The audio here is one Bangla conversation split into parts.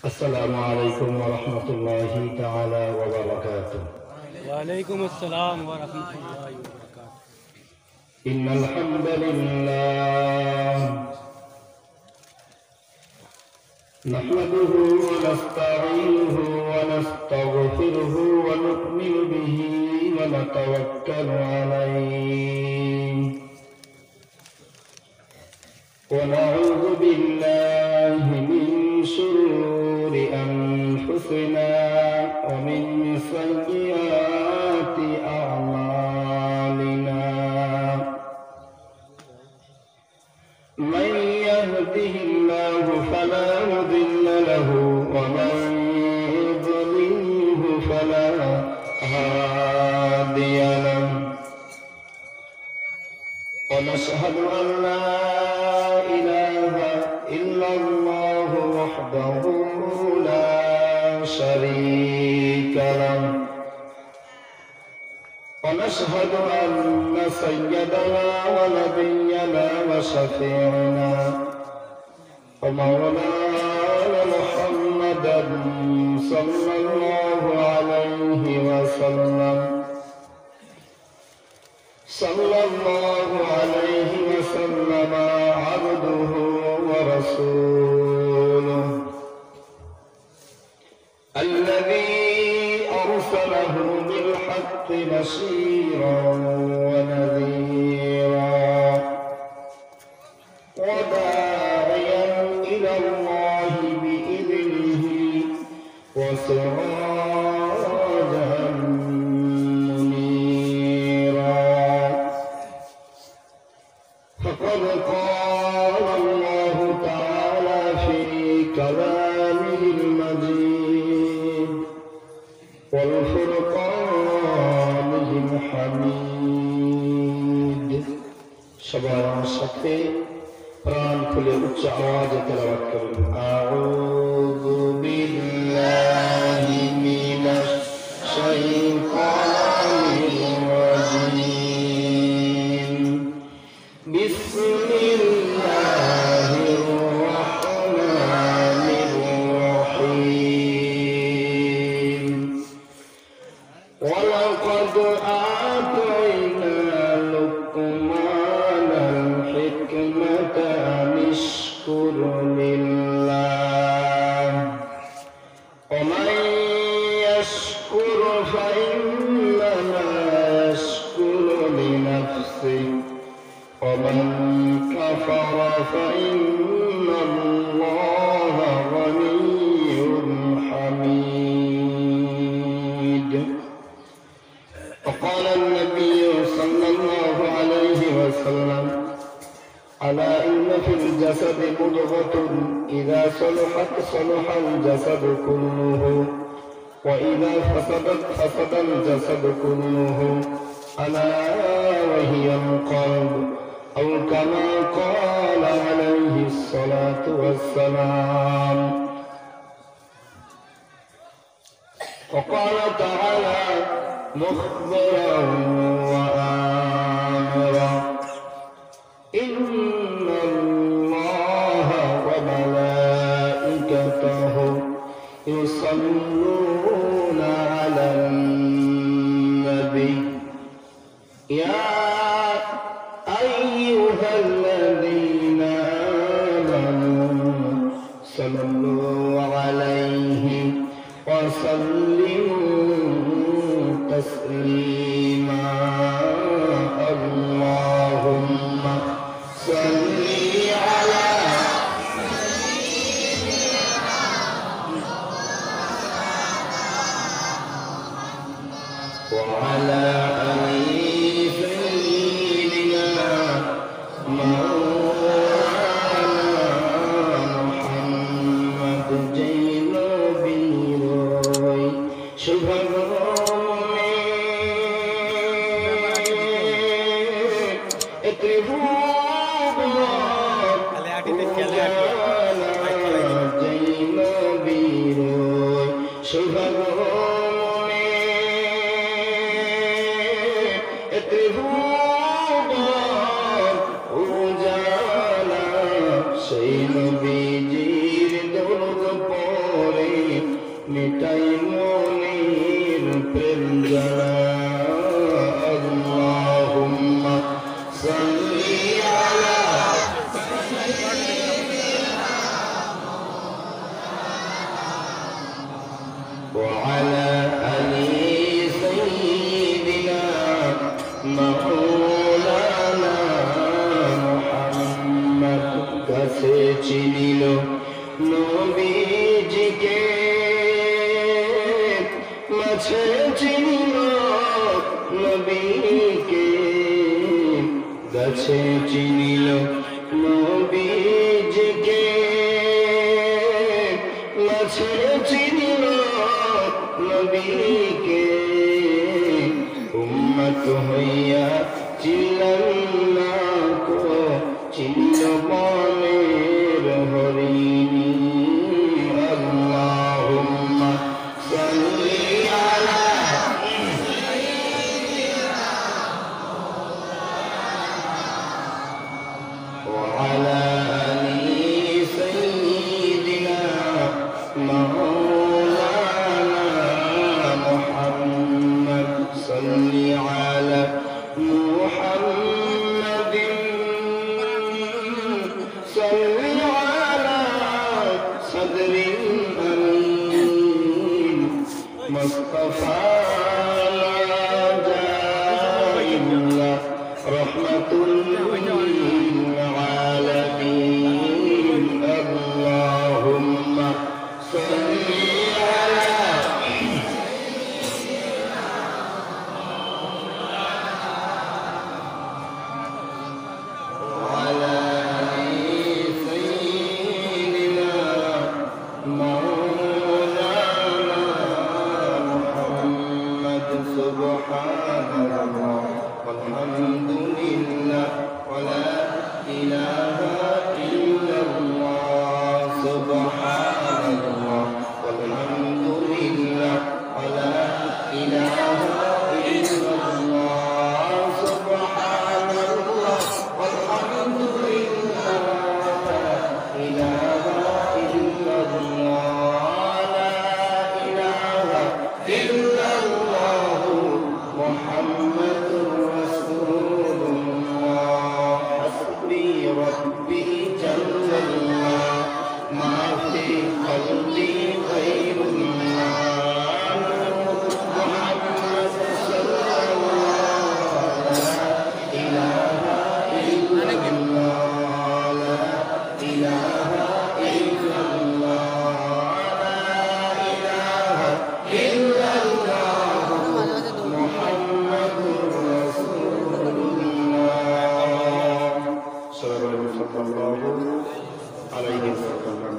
السلام عليكم ورحمة الله تعالى وبركاته. وعليكم السلام ورحمة الله وبركاته. إن الحمد لله نحمده ونستعينه ونستغفره ونؤمن به ونتوكل عليه ونعوذ بالله من شرور أنفسنا ومن سيئات أعمالنا. من يهده الله فلا مضل له ومن يضلله فلا هادي له. ونشهد أن لا إله إلا الله وحده لا شريك له. ونشهد أن سيدنا ونبينا وشفيعنا ومولانا محمدا صلى الله عليه وسلم عبده ورسوله الذي أرسله بالحق بشيرا ونذيرا وداعيا إلى الله بإذنه وسراجا منيرا. فقد قال الله تعالى في كلامه المجيد والفرقانه الحميد. সবার সাথে প্রাণ খুলে উচ্চ আওয়াজে তেলাওয়াত করুন। আউযু বিল্লাহি মিনাশ শাইতানির রাজীম। বিসমিল্লাহির রাহমানির রহিম। ওয়ালাকাদ আতাইনা লুকমানাল হিকমাতা আনিশকুর লিল্লাহ ওয়া মান ইয়াশকুর ফাইন্নামা ইয়াশকুরু লিনাফসিহি ওয়া মান কাফারা ফাইন্নাল্লাহা গনিয়্যুন হামিদ। وقال النبي صلى الله عليه وسلم ألا إن في الجسد مضغة إذا صلحت صلح الجسد كله وإذا فسدت فسد الجسد كله ألا وهي القلب أو كما قال عليه الصلاة والسلام. وقال تعالى مخبرا وآمرا إن الله وملائكته يصلون على النبي يا أيها الذين آمنوا صلوا عليه وسلموا تسليما. اللهم صل على وعلى آل سيدنا مولانا محمد جيل بيروي شبه সেই নবীজির দরুদ পড়ে কাছে চিনিল নবীজিকে, কাছে চিনিল নবীকে, উম্মত হইয়া চিনল না কো, চিনল মনের হরিণী। আল্লাহুম্মা সাল্লি আলা ওয়া আলা আলি সাইয়্যিদিনা মাওলানা মুহাম্মদ। সাল্লি আলা মুহাম্মাদিন, সাল্লি আলা সাদরিল আমিন, মুস্তাফা জাইল্লা রাহমাতুল লিল আলামিন। আল্লাহুম্মা সাল্লি আলা وعلى آل سيدنا مولانا محمد. سبحان الله والحمد لله ولا إله إلا الله. سبحان الله والحمد لله ولا إله إلا الله. سبحان الله والحمد لله لا إله إلا الله. لا إله إلا الله محمد رسول الله. حسبي ربي جل الله ما في قلبي غير الله. محمد صلى الله لا إله إلا الله. لا إله إلا الله. لا إله إلا الله محمد رسول الله. صلى الله عليه وسلم.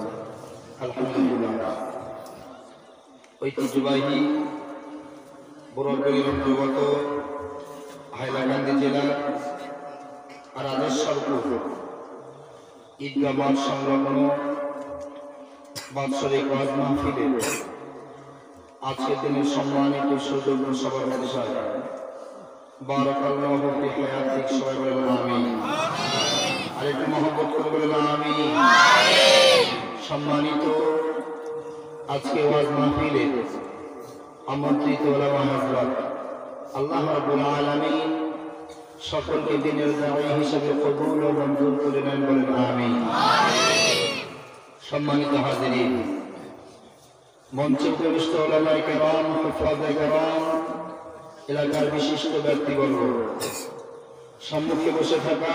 আলহামদুলিল্লাহ। ঐতিহ্যবাহী বরগুনার অন্তর্গত হাইলাকান্দি জেলার রাজেশ্বরপুর ঈদগাহ মাঠ সংলগ্ন বাৎসরিক ওয়াজ মাহফিলের আজকের দিনের সম্মানিত সুযোগ্য সভাপতি সাহেব, বারাকাল্লাহু ফি হায়াতিক, সবাই বলেন আমিন। আর একটু মহব্বত করে বলেন আমিন। সম্মানিত আজকে ওয়াজ মাহফিলে আমন্ত্রিত ওলামা হযরত, আল্লাহ রাব্বুল আলামিন সকলকে দিনের দাঈ হিসেবে কবুল ও মঞ্জুর করে নেন, বলেন আমিন। সম্মানিত হাজিরিন, মঞ্চে উপবিষ্ট ওলামায়ে কেরাম, হুফাজে কেরাম, এলাকার বিশিষ্ট ব্যক্তিবর্গ, সম্মুখে বসে থাকা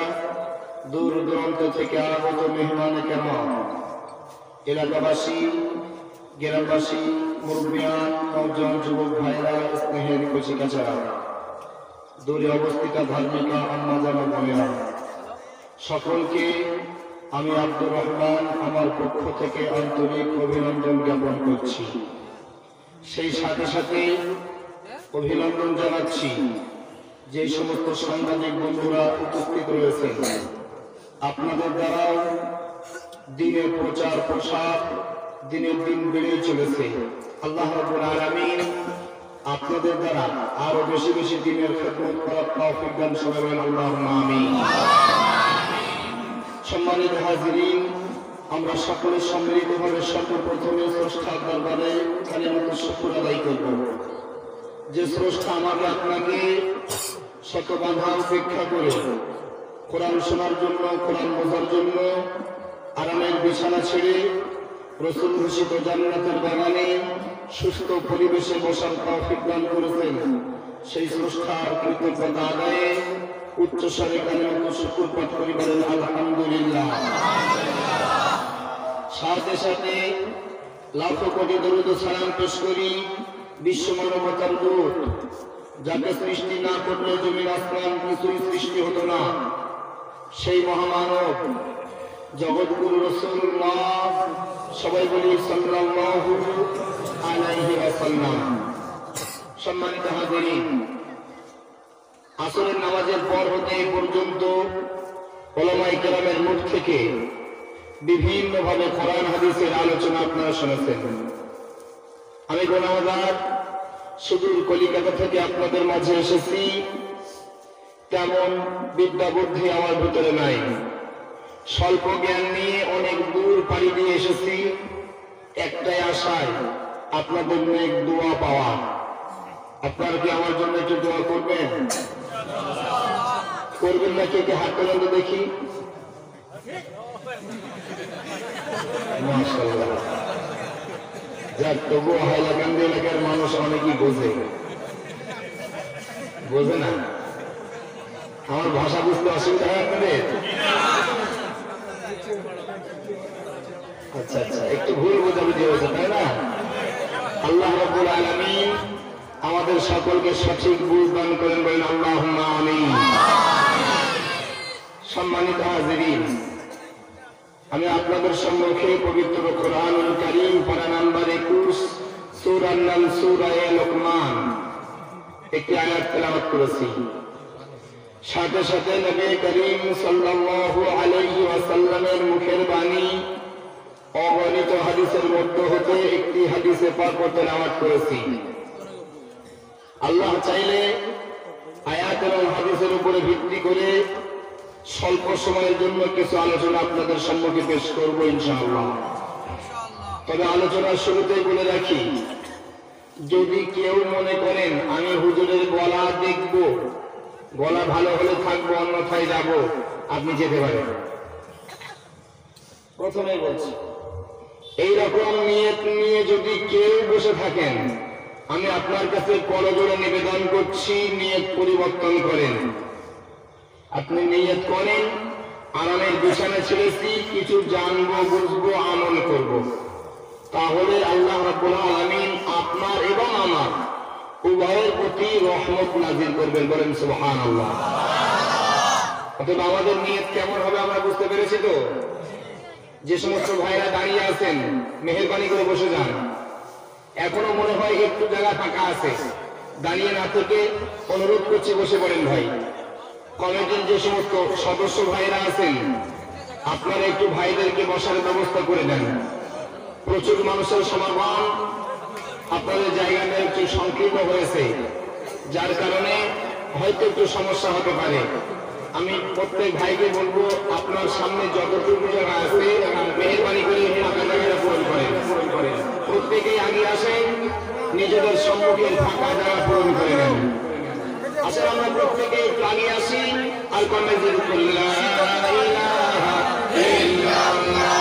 দূর দূরান্ত থেকে আগত মেহমানে কেরাম, এলাকাবাসী, গ্রামবাসী, মুরব্বিয়ান, নওজোয়ান, যুবক ভাইরা, স্নেহের কচিকাচারা, দূরে অবস্থিত ধার্মিকা আম্মা জান বোনেরা, সকলকে আমি আব্দুর রহমান আমার পক্ষ থেকে আন্তরিক অভিনন্দন জ্ঞাপন করছি। সেই সাথে সাথে অভিনন্দন জানাচ্ছি যে সমস্ত সাংবাদিক বন্ধুরা উপস্থিত রয়েছেন। আপনাদের দ্বারাও দিনের প্রচার প্রসার দিনের দিন বেড়ে চলেছে। আল্লাহ রাব্বুল আলামিন আপনাদের দ্বারা আরো বেশি বেশি দিনের খেদমত করার তৌফিক দান করবেন, আল্লাহুম্মা আমিন। সম্মানিত হাজিরিন, আমরা সকলে সম্মিলিতভাবে সর্বপ্রথমে স্রষ্টার দরবারে কালিমাত শুকর আদায় করব, যে স্রষ্টা আমাকে আপনাকে শত বাধা উপেক্ষা করে কোরআন শোনার জন্য, কোরআন বোঝার জন্য আরামের বিছানা ছেড়ে রাসূল ঘোষিত জান্নাতের বাগানে সুস্থ পরিবেশে বসার তৌফিক দান করেছেন। সেই স্রষ্টার কৃতজ্ঞতা আদায়ে উচ্চস্বরে কালিমাত শুকর পাঠ করি, বলেন আলহামদুলিল্লাহ। সাথে সাথে লাখো কোটি দরুদ ও সালাম পেশ করি বিশ্ব মানবতার দূত, যাকে সৃষ্টি না করলে জমিন আসমান কিছুই সৃষ্টি হতো না, সেই মহামানব জগৎগুরু রাসূলুল্লাহ, সবাই বলি সাল্লাল্লাহু আলাইহি ওয়াসাল্লাম। সম্মানিত হাজিরিন, আসরের নামাজের পর হতে এই পর্যন্ত উলামায়ে কেরামের মুখ থেকে বিভিন্নভাবে কোরআন হাদিসের আলোচনা আপনারা শুনেছেন। আমি গুনাহগার, সুদূর কলিকাতা থেকে আপনাদের মাঝে এসেছি। তেমন বিদ্যা বুদ্ধি আমার ভিতরে নাই, স্বল্প জ্ঞান নিয়ে অনেক দূর পাড়ি দিয়ে এসেছি একটাই আশায়, আপনাদের নেক দোয়া পাওয়া। আপনারা কি আমার জন্য একটু দোয়া করবেন? করবেন না? কে কে হাত তোলেন তো দেখি। মাশাআল্লাহ। যাক, তবুও হাইলাকান্দি এলাকার মানুষ অনেকেই বোঝে না। আমার ভাষা বুঝতে অসুবিধা হয় আপনাদের? আচ্ছা আচ্ছা, একটু ভুল বোঝাবুঝি হয়েছে, তাই না? আল্লাহ রাব্বুল আলামিন আমাদের সকলকে সঠিক বুঝ দান করেন, বলেন আল্লাহুম্মা আমিন। সম্মানিত হাজিরিন, আমি আপনাদের সম্মুখে পবিত্র কোরআনুল কারীম পারা নাম্বার 21 সূরার নাম সূরা লোকমান একটি আয়াত তেলাওয়াত করেছি। সাথে সাথে নবী করিম সাল্লাল্লাহু আলাইহি ওয়াসাল্লামের মুখের বাণী অগণিত হাদিসের মধ্য হতে একটি হাদিসে পাক তেলাওয়াত করেছি। আল্লাহ চাইলে আয়াত এবং হাদিসের উপরে ভিত্তি করে স্বল্প সময়ের জন্য কিছু আলোচনা আপনাদের সম্মুখে পেশ করব ইনশাআল্লাহ। তবে আলোচনার শুরুতেই বলে রাখি, যদি কেউ মনে করেন আমি হুজুরের গলা দেখব, গলা ভালো হলে থাকবো, অন্যথায় যাব, আপনি যেতে পারেন। প্রথমে বলছি, এইরকম নিয়ত নিয়ে যদি কেউ বসে থাকেন, আমি আপনার কাছে করজোড়ে নিবেদন করছি, নিয়ত পরিবর্তন করেন। আপনি নিয়ত করেন আরামের বিছানা ছেড়েছি, কিছু জানবো, বুঝবো, আমল করব, তাহলে আল্লাহ রাব্বুল আলামিন আপনার এবং আমার উভয়ের প্রতি রহমত নাযিল করবেন, বলেন সুবহানাল্লাহ। অতএব আমাদের নিয়ত কেমন হবে আমরা বুঝতে পেরেছি তো? যে সমস্ত ভাইরা দাঁড়িয়ে আছেন, মেহেরবানি করে বসে যান। এখনো মনে হয় একটু জায়গা ফাঁকা আছে, দাঁড়িয়ে না থেকে অনুরোধ করছি বসে পড়েন ভাই। কমিটির যে সমস্ত সদস্য ভাইরা আছেন, আপনারা একটু ভাইদেরকে বসার ব্যবস্থা করে দেন। প্রচুর মানুষের সমাগম, আপনাদের জায়গাটা একটু সংকীর্ণ হয়েছে, যার কারণে হয়তো একটু সমস্যা হতে পারে। আমি প্রত্যেক ভাইকে বলবো, আপনার সামনে যতটুকু জায়গা আছে মেহেরবানি করে ফাঁকা জায়গাটা পূরণ করেন। প্রত্যেকেই আগে আসেন, নিজেদের সম্মুখের ফাঁকা জায়গা পূরণ করে নেন। আসলে আমরা প্রত্যেকে আগে আসি আর কমে জিকির করি, লা ইলাহা ইল্লাল্লাহ।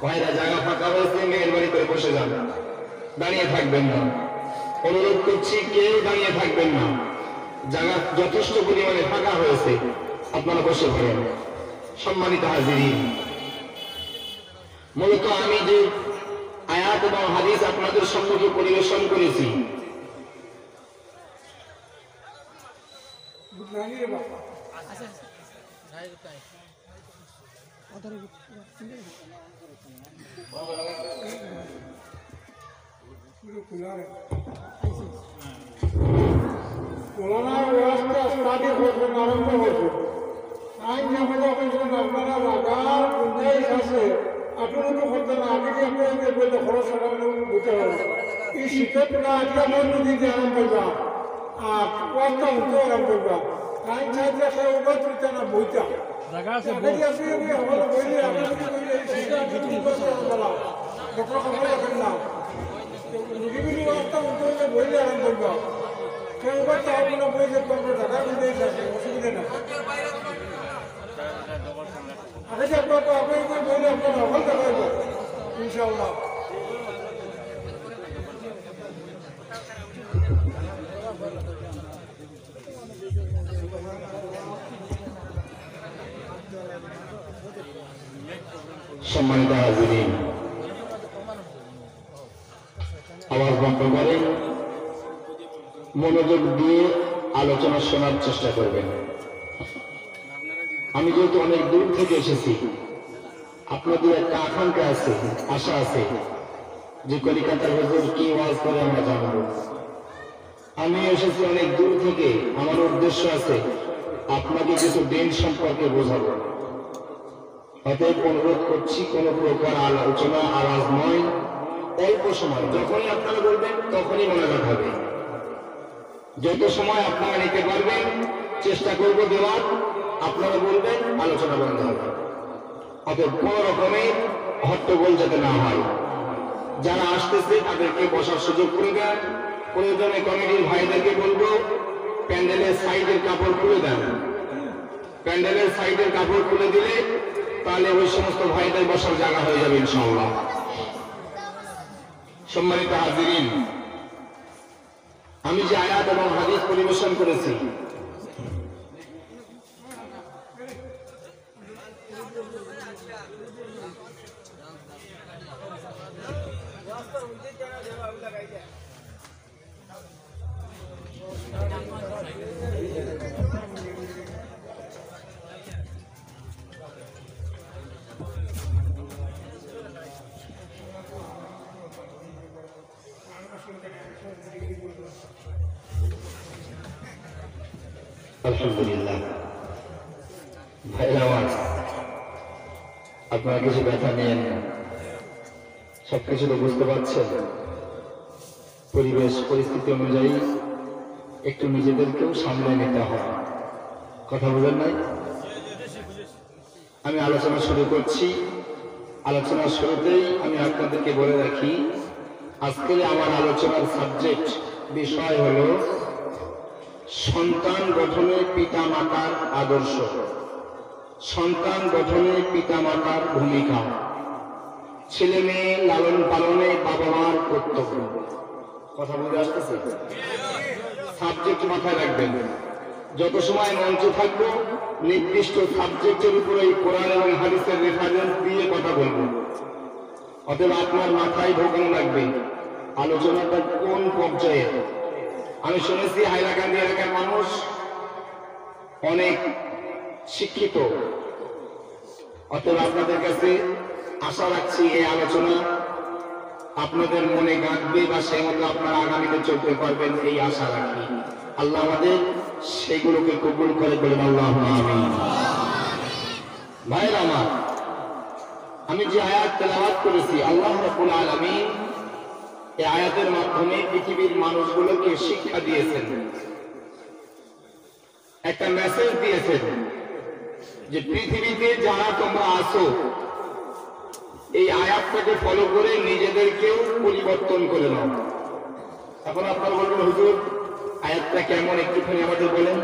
ভাইরা জায়গা ফাঁকা হয়েছে, মেহেরবানি করে বসে যান, দাঁড়িয়ে থাকবেন না। অনুরোধ করছি, কেউ দাঁড়িয়ে থাকবেন না। জায়গা যথেষ্ট পরিমাণে ফাঁকা হয়েছে, আপনারা বসে পড়েন। সম্মানিত হাজিরিন, মূলত আমি যে আয়াত এবং হাদিস আপনাদের সম্মুখে পরিবেশন করেছি, মৌলানার ব্যবস্থা স্টাডি করবেন, আরম্ভ করবেন। আইন আমাদের আপনারা লাগার গুঞ্জাইশ আছে, আপনারা তো করতেন না। আগে আপনাদের বলতে খরচ বুঝতে হবে। এই শীতের না আজকে মন দিতে আরাম করবা, আর পথটা উঠতে আরাম করবা। আইন চাইতে উভয় তুলতে না বইটা জায়গা আছে আগে কি আপনি আমার বইলে আগে কি বইলে সেটা কিছু বলা ডক্টর কথা রাখেন না রুগীগুলি একটা উদ্যোগে বইলে আরাম করবা কেউ বা তার কোনো বইলে কোনো টাকা দিতে যাচ্ছে অসুবিধা না আগে যে আপনার আপনি বইলে আপনার নকল দেখাইব ইনশাআল্লাহ সম্মানিত হাজিরিন, আবার বন্ধ করে মনোযোগ দিয়ে আলোচনা শোনার চেষ্টা করবেন। আমি যেহেতু অনেক দূর থেকে এসেছি, আপনাদের একটা আকাঙ্ক্ষা আছে, আশা আছে যে কলিকাতার হুজুর কি ওয়াজ করে আমরা জানবো। আমি এসেছি অনেক দূর থেকে, আমার উদ্দেশ্য আছে আপনাকে কিছু দিন সম্পর্কে বোঝাবো। অতএব অনুরোধ করছি, কোন প্রকার আলোচনা আওয়াজ নয়, অল্প সময়, যখনই আপনারা বলবেন তখনই মনোযোগ হবে। যত সময় আপনারা নিতে পারবেন চেষ্টা করব দেওয়ার, আপনারা বলবেন আলোচনা বন্ধ হবে। অতএব কোন রকমের হট্টগোল যাতে না হয়। যারা আসতেছে তাদেরকে বসার সুযোগ করে দেন। প্রয়োজনে কমিটির ভাইদেরকে বলবো প্যান্ডেলের সাইডের কাপড় খুলে দেন। প্যান্ডেলের সাইডের কাপড় খুলে দিলে তাহলে ওই সমস্ত ভাইদের বসার জায়গা হয়ে যাবে ইনশাআল্লাহ। সম্মানিত হাজিরিন, আমি যে আয়াত এবং হাদিস পরিবেশন করেছি আলহামদুলিল্লাহ। ভাইরা আমার, আপনারা কিছু ব্যথা নিয়েন না, সবকিছু তো বুঝতে পারছেন। পরিবেশ পরিস্থিতি অনুযায়ী একটু নিজেদেরকেও সামলে নিতে হয়। কথা বলেন নাই? আমি আলোচনা শুরু করছি। আলোচনার শুরুতেই আমি আপনাদেরকে বলে রাখি, আজকের আমার আলোচনার সাবজেক্ট বিষয় হলো সন্তান গঠনে পিতা মাতার আদর্শ, সন্তান গঠনে পিতা মাতার ভূমিকা, ছেলে মেয়ে লালন পালনে বাবা মার কর্তব্য। কথা বলে আসতেছে? সাবজেক্ট মাথায় রাখবেন। যত সময় মঞ্চে থাকবো নির্দিষ্ট সাবজেক্টের উপরে কোরআন এবং হাদিসের রেফারেন্স দিয়ে কথা বলবো। অতএব আপনার মাথায় ঢোকানো লাগবে আলোচনাটা কোন পর্যায়ে। আমি শুনেছি হাইলাকান্দি এলাকার মানুষ অনেক শিক্ষিত। অতএব আপনাদের কাছে আশা রাখছি এই আলোচনা আপনাদের মনে গাঁথবে বা সেই মতো আপনারা আগামীতে চলতে পারবেন, এই আশা রাখি। আল্লাহ আমাদের সেগুলোকে কবুল করে বলেন আল্লাহুম্মা আমিন। ভাইরা আমার, আমি যে আয়াত তেলাওয়াত করেছি, আল্লাহ রাব্বুল আলামিন এই আয়াতের মাধ্যমে পৃথিবীর মানুষগুলোকে শিক্ষা দিয়েছেন, একটা মেসেজ দিয়েছেন যে পৃথিবীতে যারা তোমরা আসো এই আয়াতটাকে ফলো করে নিজেদেরকেও পরিবর্তন করে নাও। এখন আপনারা বলবেন হুজুর আয়াতটা কেমন, একটুখানি আমাদের বলেন।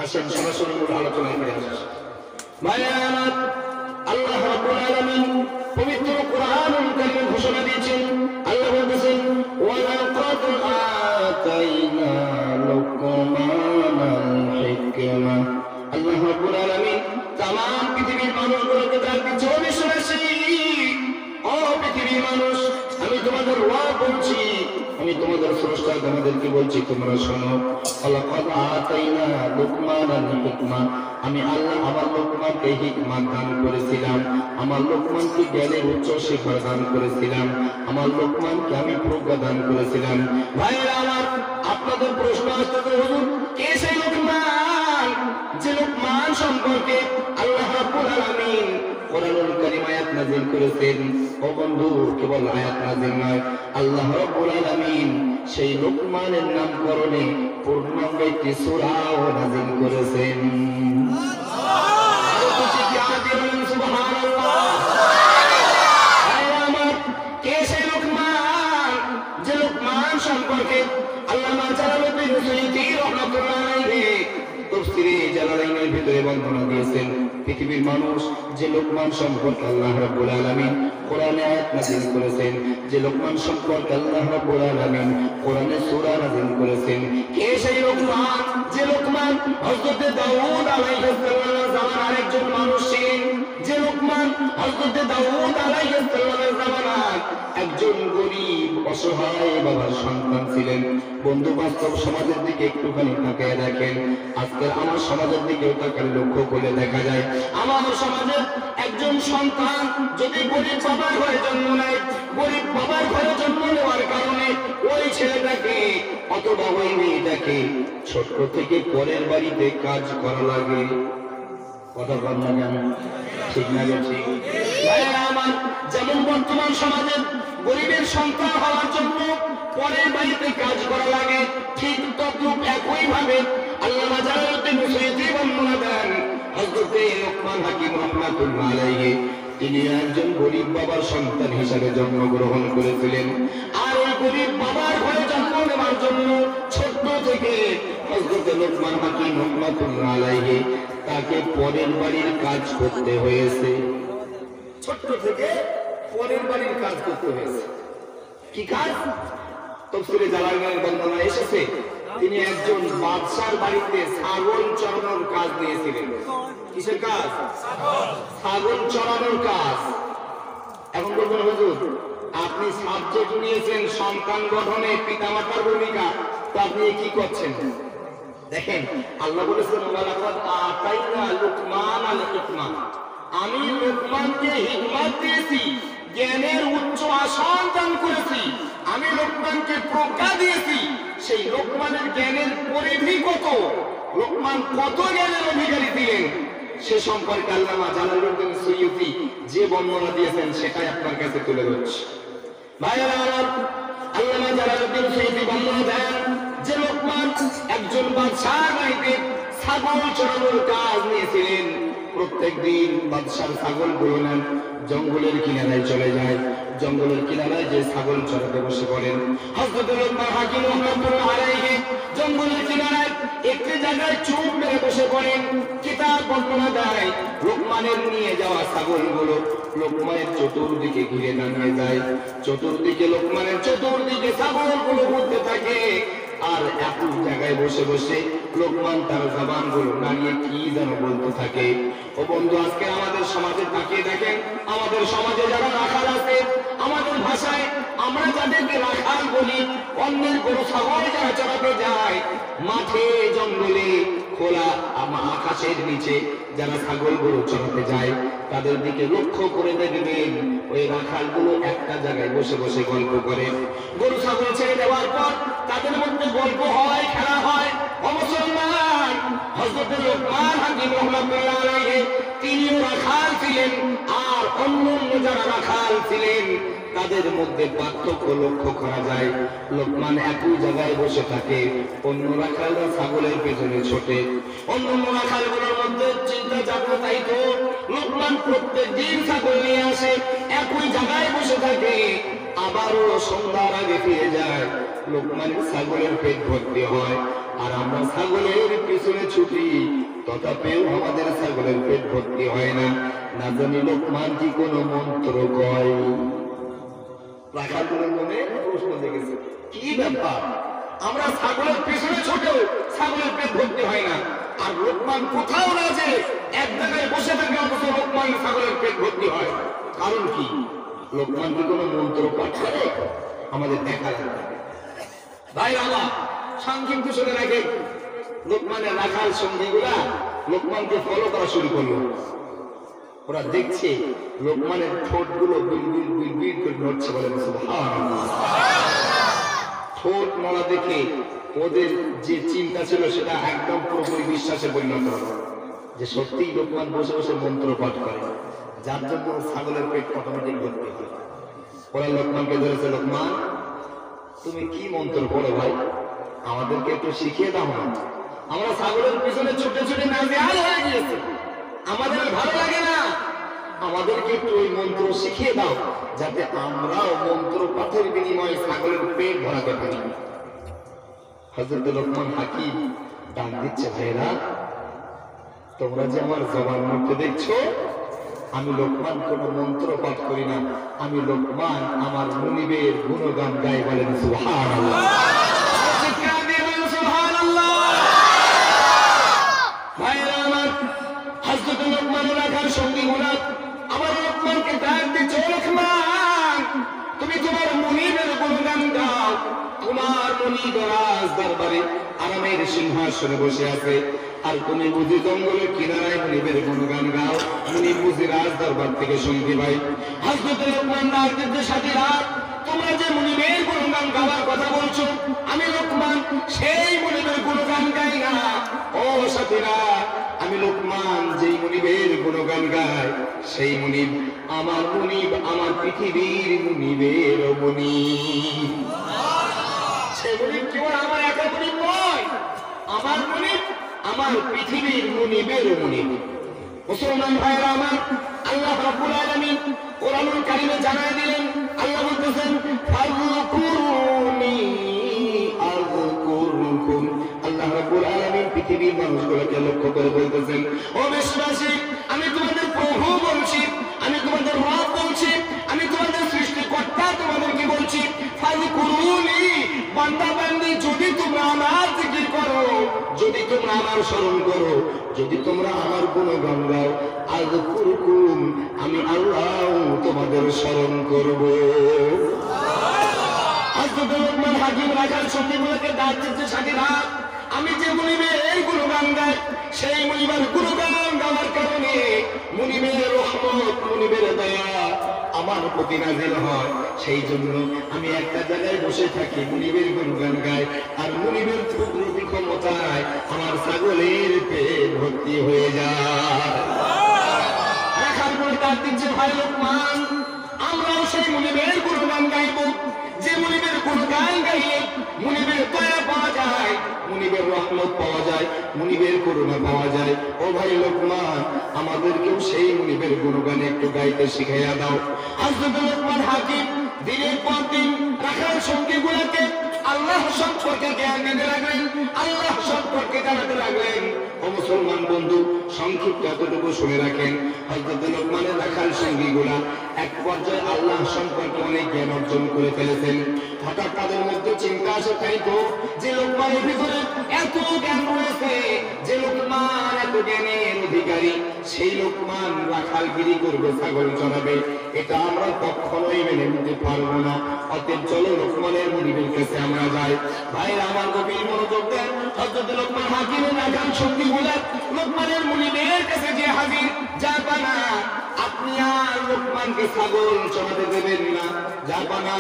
আসেন সরাসরি মূল আলোচনায় ফিরে আসি। আল্লাহ রাব্বুল আলামিন পবিত্র কোরআনুল কারীমে ঘোষণা দিয়েছেন, আল্লাহ বলতেছেন ওয়ালাকাদ আতাইনা লুকমানাল হিকমা। আল্লাহ রাব্বুল আলামিন तमाम পৃথিবীর মানুষগুলোকে তার পিছনে বিশ্ববাসী, ও পৃথিবীর মানুষ, আমি তোমাদের ওয়াজ বলছি, আমি তোমাদের স্রষ্টা তোমাদেরকে বলছি, তোমরা শোনো। ওয়ালাকাদ আতাইনা লুকমানাল হিকমা, আমি আল্লাহ আমার লোকমানকে হিকমত দান করেছিলাম, আমার লোকমানকে জ্ঞানের উচ্চ শিখর দান করেছিলাম, আমার লোকমানকে আমি প্রজ্ঞা দান করেছিলাম। ভাইরা আমার, আপনাদের প্রশ্ন আসতে পারে হুজুর কে সেই লোকমান? যে লোকমান সম্পর্কে আল্লাহ রাব্বুল আলামিন কোরআনুল কারীম আয়াত নাযিল করেছেন। ও বন্ধু, কেবল আয়াত নাযিল নয়, আল্লাহ রাব্বুল আলামিন সেই লোকমানের নামকরণে পূর্ণাঙ্গ একটি সূরাও নাযিল করেছেন। হাত দিয়ে বলেন সুবহানাল্লাহ। আমার কে সেই লোকমান, যে লোকমান সম্পর্কে আল্লামা জালালউদ্দিন সুয়ুতী রাহমাতুল্লাহ আলাইহি তাফসীরে জালালাইনের ভিতরে বর্ণনা দিয়েছেন। পৃথিবীর মানুষ যে লোকমান সম্পর্কে আল্লাহ রাব্বুল আলামিন কোরআনে আয়াত নাযিল করেছেন, যে লোকমান সম্পর্কে আল্লাহ রাব্বুল আলামিন কোরআনে সূরা নাযিল করেছেন, কে সেই লোকমান? যে লোকমান হযরত দাউদ আলাইহিস সালামের জামানার একজন মানুষ ছিলেন। যে লোকমান হযরত দাউদ আলাইহিস সালামের জামানার একজন গরীব অসহায় বাবার সন্তান ছিলেন। বন্ধু, বাস্তব সমাজের দিকে একটুখানি তাকিয়ে দেখেন। আজকের আমার সমাজের দিকে তাকালে লক্ষ্য করে দেখা যায়, আমার সমাজের একজন সন্তান যদি গরিব বাবার ঘরে জন্ম নেয়, গরিব বাবার ঘরে জন্ম নেওয়ার কারণে ওই ছেলেটাকে অথবা ওই মেয়েটাকে ছোট থেকে পরের বাড়িতে কাজ করা লাগে। কথা বল না কেন? ঠিক না বেশি? আমার যেমন বর্তমান সমাজের গরিবের সন্তান হওয়ার জন্য পরের বাড়িতে কাজ করা লাগে, ঠিক তদ্রূপ একই ভাবে আল্লামা জালালউদ্দিন সুয়ুতী বর্ণনা দেন। হযরত লোকমান হাকিম রাহমাতুল্লাহ আলাইহি তিনি একজন গরিব বাবার সন্তান হিসাবে জন্মগ্রহণ করেছিলেন। আর ওই গরিব বাবার ঘরে জন্ম নেওয়ার জন্য ছোট থেকে হযরত লোকমান হাকিম রাহমাতুল্লাহ আলাইহি তাকে পরের বাড়ির কাজ করতে হয়েছে। ছোট থেকে পরের বাড়ির কাজ করতে হয়েছে। কি কাজ? তাফসীরে জালালাইনের বর্ণনা এসেছে, তিনি একজন বাদশার বাড়িতে ছাগল চড়ানোর কাজ নিয়েছিলেন। কিসের কাজ? ছাগল চড়ানোর কাজ। এখন বলবেন হুজুর, আপনি সাবজেক্ট নিয়েছেন সন্তান গঠনে পিতামাতার ভূমিকা, তো আপনি কি করছেন? দেখেন, আল্লাহ বলেছেন ওয়ালাকাদ আতাইনা লুকমানাল হিকমা, আমি লোকমানকে হিকমত দিয়েছি, জ্ঞানের উচ্চ আসন দান করেছি। আমি লোকমানকে প্রজ্ঞা দিয়েছি। সেই লোকমানের জ্ঞানের পরিধি কত, লোকমান কত জ্ঞানের অধিকারী ছিলেন, সে সম্পর্কে আল্লামা জালালউদ্দিন সুয়ুতী যে বর্ণনা দিয়েছেন সেটাই আপনার কাছে তুলে ধরছি। ভাইয়েরা আমার, আল্লামা জালালউদ্দিন সুয়ুতী বর্ণনা দেন যে লোকমান একজন বাদশার বাড়িতে ছাগল চড়ানোর কাজ নিয়েছিলেন। প্রত্যেক দিন বাদশার ছাগল গুলো নেন, জঙ্গলের কিনারায় চলে যায়। জঙ্গলের কিনারায় যে ছাগল চড়াতে বসে পড়েন। হযরত লোকমান হাকিম রাহমাতুল্লাহ আলাইহি জঙ্গলের কিনারায় একটি জায়গায় চুপ মেরে বসে পড়েন। কিতাব বর্ণনা দেয়, লোকমানের নিয়ে যাওয়া ছাগলগুলো লোকমানের চতুর্দিকে ঘিরে দাঁড়িয়ে যায়। চতুর্দিকে লোকমানের চতুর্দিকে ছাগলগুলো ঘুরতে থাকে। আর একই জায়গায় বসে বসে লোকমান তার জবানগুলো নাড়িয়ে কি যেন বলতে থাকে। ও বন্ধু, আজকে আমাদের সমাজে তাকিয়ে দেখেন, আমাদের সমাজে যারা রাখাল আছে, আমাদের ভাষায় আমরা যাদেরকে রাখাল বলি, অন্যের গরু ছাগল যারা চড়াতে যায়, মাঠে জঙ্গলে খোলা আকাশের নিচে যারা ছাগল গরু চড়াতে যায়, তাদের দিকে লক্ষ্য করে দেখবেন ওই রাখালগুলো একটা জায়গায় বসে বসে গল্প করে। গরু ছাগল ছেড়ে দেওয়ার পর তাদের মধ্যে গল্প হয়, খেলা হয়। মুসলমান, হযরত লোকমান হাকিম রাহমাতুল্লাহ আলাইহি তিনিও রাখাল ছিলেন, আর অন্য যারা রাখাল ছিলেন তাদের মধ্যে পার্থক্য লক্ষ্য করা যায়। লোকমান একই জায়গায় বসে থাকে, অন্য রাখালরা ছাগলের পেছনে ছোটে। অন্য রাখালগুলোর মধ্যে চিন্তা জাগ্রত হইতো, লোকমান প্রত্যেক দিন ছাগল নিয়ে আসে, একই জায়গায় বসে থাকে, আবারও সন্ধ্যার আগে ফিরে যায়। লোকমানের ছাগলের পেট ভর্তি হয়, আর আমরা ছাগলের পিছনে ছুটি, তথাপিও আমাদের ছাগলের পেট ভর্তি হয় না। না জানি লোকমান কি কোনো মন্ত্র কয়। রাখালগুলোর মনে প্রশ্ন জেগেছে, কি ব্যাপার, আমরা ছাগলের পিছনে ছোটেও ছাগলের পেট ভর্তি হয় না, আর লোকমান কোথাও না যে এক জায়গায় বসে থাকে, অথচ লোকমান ছাগলের পেট ভর্তি হয়। কারণ কি? লোকমান কি কোনো মন্ত্র পাঠ করে? আমাদের দেখা যাবে। ভাই আমার সংক্ষিপ্ত শুনে রাখে, লোকমানের রাখাল সঙ্গীগুলা লোকমানকে ফলো করা শুরু করলো। ওরা দেখছে লোকমানের ঠোঁট গুলো বিড়বিড় বিড়বিড় করে নড়ছে, বলে সুবহানাল্লাহ। ঠোঁট নড়া দেখে ওদের যে চিন্তা ছিল সেটা একদম পুরোপুরি বিশ্বাসে পরিণত হলো যে সত্যিই লোকমান বসে বসে মন্ত্র পাঠ করে, যার জন্য ছাগলের পেট অটোমেটিক ভর্তি হয়। ওরা লোকমানকে ধরেছে, লোকমান তুমি কি মন্ত্র পড়ো ভাই, আমাদেরকে একটু শিখিয়ে দাও না, আমরা ছাগলের পিছনে ছুটে ছুটে নাজেহাল হয়ে গিয়েছে। আমাদের ভালো লাগে না, আমাদেরকে একটু ওই মন্ত্র শিখিয়ে দাও যাতে আমরাও মন্ত্র পাঠের বিনিময়ে ছাগলের পেট ভরাতে পারি। হযরত লোকমান হাকিম ডাক দিচ্ছে, ভাইরা তোমরা যে আমার জবান মুখে দেখছো, আমি লোকমান কোন মন্ত্র পাঠ করি না, আমি লোকমান আমার মুনিবের গুণগান গাই। বলেন সুবহানাল্লাহ। ভাইরা আমার, হযরত লোকমানের রাখার সঙ্গী গুণা আমার লোকমানকে ডাক দিচ্ছে, লোকমান তুমি তোমার মুনিবের গুণগান গাও। তোমার মুনিব রাজ দরবারে আরামের সিংহাসনে বসে আছে, আর তুমি বুঝি জঙ্গলের কিনারায় মুনিবের গুণগান গাও। মুনিব বুঝি রাজ দরবার থেকে শুনতে পাই। হযরত লোকমান ডাক দিচ্ছে, সাথীরা তোমরা যে মুনিবের গুণগান গাওয়ার কথা বলছো, আমি লোকমান সেই মুনিবের গুণগান গাই না। ও সাথীরা, আমি লোকমান যেই মুনিবের গুণগান গাই, সেই মুনিব আমার মুনিব, আমার পৃথিবীর মুনিবের মুনিব। সেই মুনিব কেবল আমার একা মুনিব নয়, আমার মুনিব আমার পৃথিবীর মুনিবের মুনিব। মুসলমান ভাইরা আমার, আল্লাহ রাব্বুল আলামিন কোরআনুল কারীমে জানায় দিলেন, আল্লাহ বলতেছেন ফাযকুরুনি আযকুরকুম। আল্লাহ রাব্বুল আলামিন পৃথিবীর মানুষগুলোকে লক্ষ্য করে বলতেছেন, ও বিশ্ববাসী, আমি তোমাদের প্রভু বলছি, আমি তোমাদের রব বলছি, আমি তোমাদের সৃষ্টিকর্তা তোমাদেরকে বলছি, ফাযকুরুনি, বান্দা বান্দি যদি তোমরা আমার জিকির করো, যদি তোমরা আমার স্মরণ করো, যদি তোমরা আমার গুণগান গাও, আযকুরকুম, আমি আল্লাহ তোমাদের স্মরণ করব। হযরত লোকমান হাকিম রাখাল সঙ্গীগুলোকে ডাক দিচ্ছে, সাথীরা আমি যে মুনিবের গুণগান গাই, সেই মুনিবের গুণগান গাওয়ার কারণে মুনিবের রহমত, মুনিবের দয়া আমার প্রতি নাযিল হয়। সেই জন্য আমি একটা জায়গায় বসে থাকি, মুনিবের গুণগান গাই, আর মুনিবের কুদরতি ক্ষমতায় আমার ছাগলের পেট ভর্তি হয়ে যায়। রাখাল বলে ডাক দিচ্ছে, ভাই লোকমান, আমরাও সেই মুনিবের গুণগান গাইব, যে মুনিবের গুণগান গাইলে মুনিবের দয়া পাওয়া যায়, মুনিবের রহমত পাওয়া যায়, মুনিবের করুণা পাওয়া যায়। ও ভাই লোকমান, আমাদেরকেও সেই মুনিবের গুণগান একটু গাইতে শিখাইয়া দাও। হযরত লোকমান হাকিম দিনের পর দিন রাখাল সঙ্গীগুলোকে আল্লাহ সম্পর্কে জ্ঞান দিতে লাগলেন, আল্লাহ সম্পর্কে জানাতে লাগলেন। ও মুসলমান বন্ধু, সংক্ষিপ্ত এতটুকু শুনে রাখেন, হযরত লোকমানের রাখাল সঙ্গীগুলা এক পর্যায়ে আল্লাহ সম্পর্কে অনেক জ্ঞান অর্জন করে ফেলেছেন। হঠাৎ তাদের মধ্যে চিন্তা আসে, তাই তো যে লোকমানের ভিতরে এত জ্ঞান রয়েছে, যে লোকমান এত জ্ঞানের অধিকারী, সেই লোকমান রাখালগিরি করবে, ছাগল চড়াবে, এটা আমরা কখনোই মেনে নিতে পারবো না। অতএব চলো লোকমানের মুনিবের কাছে আমরা যাই। ভাইরা আমার, গভীর মনোযোগ দেন। হযরত লোকমান হাকিমের রাখাল সঙ্গীগুলা লোকমানের মুনিবের কাছে যে হাজির, জাপানা আপনি আর লোকমানকে ছাগল চড়াতে দেবেন না, জাপানা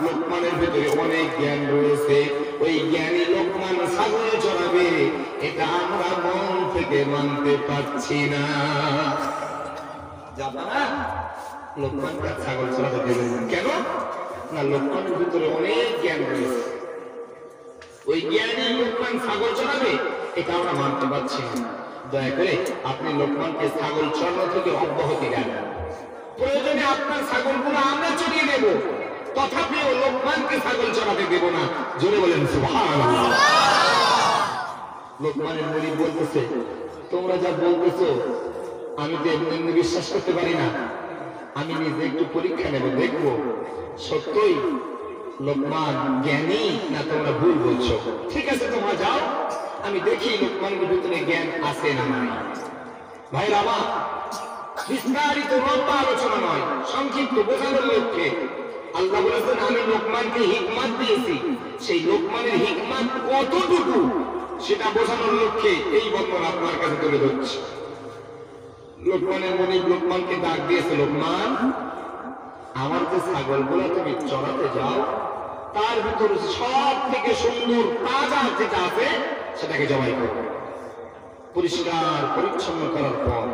লোকমানের ভিতরে অনেক জ্ঞান রয়েছে, ওই জ্ঞানী লোকমান ছাগল চড়াবে, এটা আমরা মন থেকে মানতে পারছি না। জাপানা লোকমানকে ছাগল চড়াতে দেবেন না কেন? না, লোকমানের ভিতরে অনেক জ্ঞান রয়েছে, ওই জ্ঞানী লোকমান ছাগল চড়াবে, এটা আমরা মানতে পারছি না। দয়া করে আপনি লোকমানকে ছাগল চড়ানো থেকে অব্যাহতি দেন। প্রয়োজনে আপনার ছাগলগুলো আমরা চড়িয়ে দেব, তথাপিও লোকমানকে ছাগল চড়াতে দেব না। জোরে বলেন সুবহানাল্লাহ। লোকমানের মুনিব বলতেছে, তোমরা যা বলতেছো আমি তো এমনি বিশ্বাস করতে পারি না, আমি নিজে একটু পরীক্ষা নেব, দেখবো সত্যই লোকমান জ্ঞানী না তোমরা ভুল বলছো। ঠিক আছে, তোমরা যাও, আমি দেখি লোকমানের ভিতরে জ্ঞান আছে না নাই। ভাইরা আমার, বিস্তারিত লম্বা আলোচনা নয়, সংক্ষিপ্ত বোঝানোর লক্ষ্যে আল্লাহ বলেছেন, আমি লোকমানকে হিকমত দিয়েছি, সেই লোকমানের হিকমত কতটুকু সেটা বোঝানোর লক্ষ্যে এই বর্ণনা আপনার কাছে তুলে ধরছি। লোকমানের মুনিব লোকমানকে ডাক দিয়েছে, লোকমান, আমার যে ছাগলগুলো তুমি চড়াতে যাও, তার ভিতরে সব থেকে সুন্দর তাজা যেটা আছে সেটাকে জবাই করো, পরিষ্কার পরিচ্ছন্ন করার পর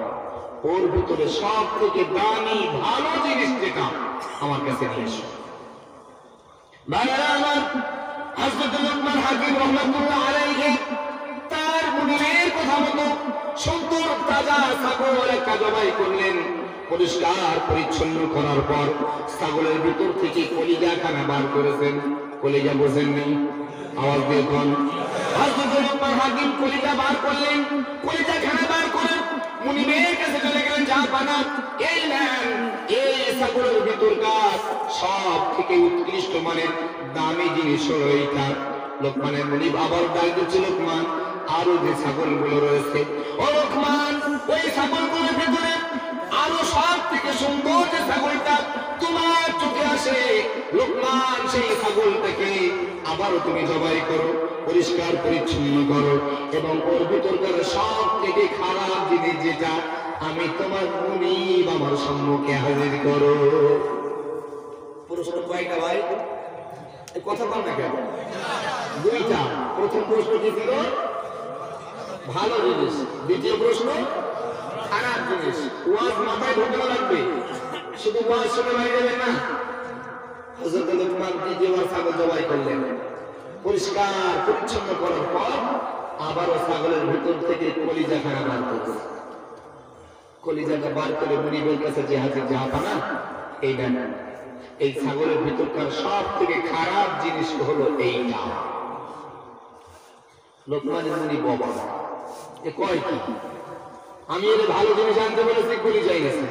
ওর ভিতরে সব থেকে দামি ভালো জিনিস যেটা আমার কাছে নিয়ে এসো। ভাইরা আমার, হযরত লোকমান হাকিম রাহমাতুল্লাহ আলাইহি তার মুনিবের কথা মতো সুন্দর তাজা ছাগল একটা জবাই করলেন। পরিষ্কার পরিচ্ছন্ন করার পর ছাগলের ভিতর থেকে কলিজা খানা বার করেছেন। কলিজা বোঝেননি? আওয়াজ দিয়ে কোন হাকিম কলিজা বার করলেন। কলিজা খানা বার করে মুনিবের কাছে চলে গেলেন। যা বানা এই নেন, এই ছাগলের ভিতরকার সব থেকে উৎকৃষ্ট মানের দামি জিনিস হলো এইটা। লোকমানের মুনিব আবার ডাক দিচ্ছে, লোকমান আরো যে ছাগলগুলো রয়েছে, ও লোকমান ওই ছাগলগুলোর ভিতরে আরো সব থেকে সুন্দর যে ছাগলটা তোমার চোখে আসে, লোকমান সেই ছাগলটাকে আবারও তুমি জবাই করো, পরিষ্কার পরিচ্ছন্ন করো, এবং ওর ভিতরকার সব থেকে খারাপ জিনিস যেটা আমি তোমার মুনিব আমার সম্মুখে হাজির করো। প্রশ্ন কয়টা ভাই? কথা বল না কেন? দুইটা। প্রথম প্রশ্ন কি ছিল? ভালো জিনিস। দ্বিতীয় প্রশ্ন খারাপ জিনিস। ওয়াজ মাথায় ঢোকানো লাগবে, শুধু ওয়াজ শুনে বাইরে যাবেন না। হযরত লোকমান দ্বিতীয়বার ছাগল জবাই করলেন। পরিষ্কার পরিচ্ছন্ন করার পর আবারও ছাগলের ভিতর থেকে কলিজা খানা বার করলেন। কলিজাটা বার করে মুনিবের কাছে যে হাজির জাহাপানা, এই নেন, এই ছাগলের ভিতরকার সব থেকে খারাপ জিনিস হলো এইটা। লোকমানের মুনি বাবা এ কয় কি? আমি এর ভালো জিনিস আনতে বলেছি, কলিজাই গেছে।